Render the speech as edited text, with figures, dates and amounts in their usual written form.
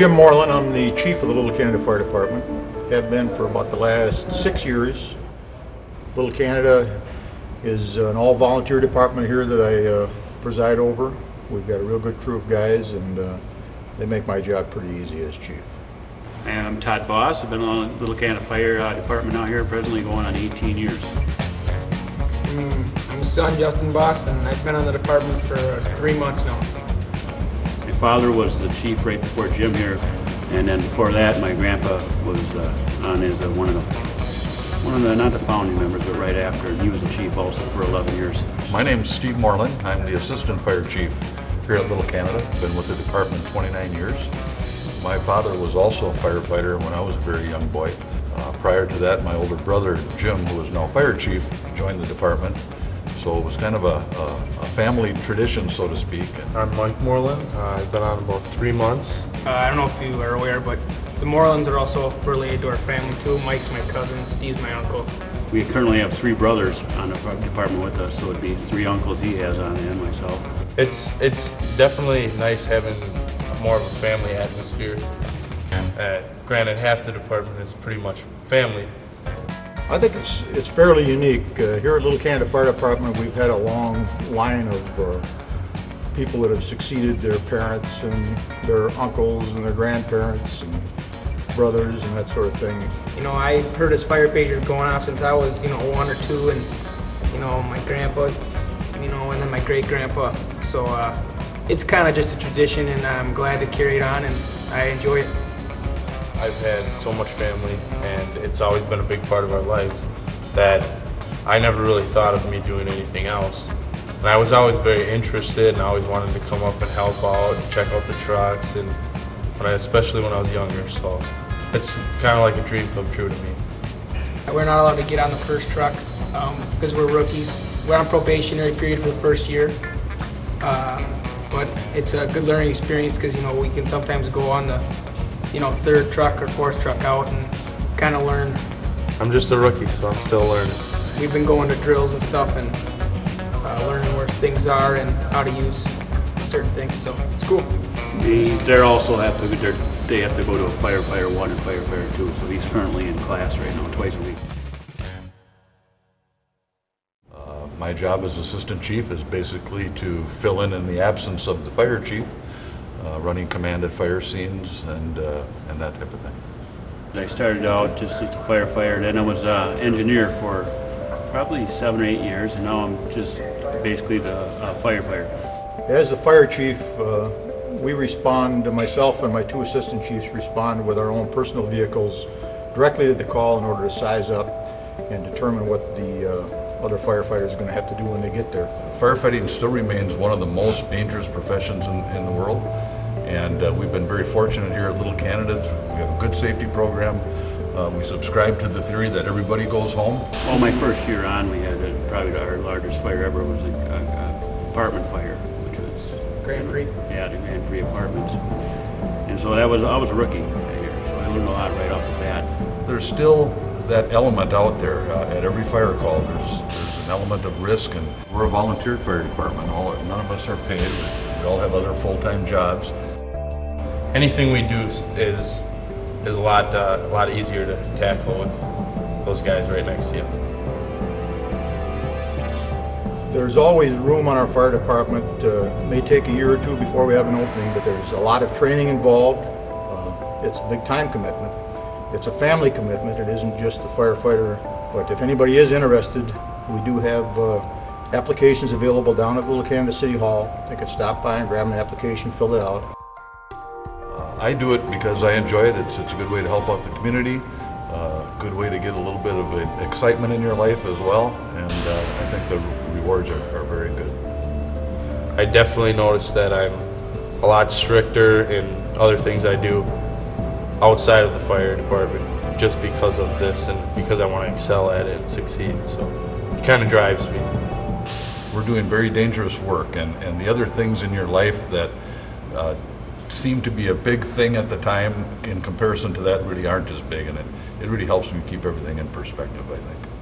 Jim Moreland. I'm the chief of the Little Canada Fire Department. Have been for about the last 6 years. Little Canada is an all-volunteer department here that I preside over. We've got a real good crew of guys, and they make my job pretty easy as chief. And I'm Todd Boss. I've been on the Little Canada Fire Department out here, presently going on 18 years. I'm his son, Justin Boss, and I've been on the department for 3 months now. My father was the chief right before Jim here, and then before that, my grandpa was on as one of the, not the founding members, but right after, and he was the chief also for 11 years. My name's Steve Moreland. I'm the assistant fire chief here at Little Canada. Been with the department 29 years. My father was also a firefighter when I was a very young boy. Prior to that, my older brother, Jim, who is now fire chief, joined the department. So it was kind of a family tradition, so to speak. I'm Mike Moreland. I've been on about 3 months. I don't know if you are aware, but the Morelands are also related to our family too. Mike's my cousin, Steve's my uncle. We currently have 3 brothers on the department with us, so it'd be 3 uncles he has on and myself. It's definitely nice having more of a family atmosphere. Granted, half the department is pretty much family. I think it's fairly unique. Here at Little Canada Fire Department, we've had a long line of people that have succeeded their parents and their uncles and their grandparents and brothers and that sort of thing. You know, I heard his fire pager going off since I was, 1 or 2, and my grandpa, and then my great grandpa. So it's kind of just a tradition, and I'm glad to carry it on, and I enjoy it. I've had so much family, and it's always been a big part of our lives that I never really thought of me doing anything else. And I was always very interested, and I always wanted to come up and help out and check out the trucks, and especially when I was younger. So it's kind of like a dream come true to me. We're not allowed to get on the first truck because we're rookies. We're on probationary period for the first year, but it's a good learning experience because we can sometimes go on the 3rd truck or 4th truck out and kind of learn. I'm just a rookie, so I'm still learning. We've been going to drills and stuff and learning where things are and how to use certain things, so it's cool. They also have to go to a firefighter 1 and firefighter 2, so he's currently in class right now, twice a week. My job as assistant chief is basically to fill in the absence of the fire chief, running command at fire scenes and that type of thing. I started out just as a firefighter, then I was an engineer for probably 7 or 8 years, and now I'm just basically the firefighter. As the fire chief, we respond, myself and my 2 assistant chiefs respond with our own personal vehicles directly to the call in order to size up and determine what the other firefighters are going to have to do when they get there. Firefighting still remains one of the most dangerous professions in the world, and we've been very fortunate here at Little Canada. We have a good safety program. We subscribe to the theory that everybody goes home. Well, my first year on, we had probably our largest fire ever was a apartment fire, which was Grand Prix. Yeah, the Grand Prix apartments. And so I was a rookie here, so I learned a lot right off the bat. There's still that element out there at every fire call. There's an element of risk, and we're a volunteer fire department. None of us are paid. We all have other full-time jobs. Anything we do is a lot easier to tackle with those guys right next to you. There's always room on our fire department. It may take a year or 2 before we have an opening, but there's a lot of training involved. It's a big time commitment. It's a family commitment. It isn't just the firefighter. But if anybody is interested, we do have applications available down at Little Canada City Hall. They can stop by and grab an application, fill it out. I do it because I enjoy it. It's a good way to help out the community, good way to get a little bit of excitement in your life as well, and I think the rewards are very good. I definitely noticed that I'm a lot stricter in other things I do outside of the fire department just because of this and because I want to excel at it and succeed, so it kind of drives me. We're doing very dangerous work, and the other things in your life that seem to be a big thing at the time in comparison to that really aren't as big, and it really helps me keep everything in perspective, I think.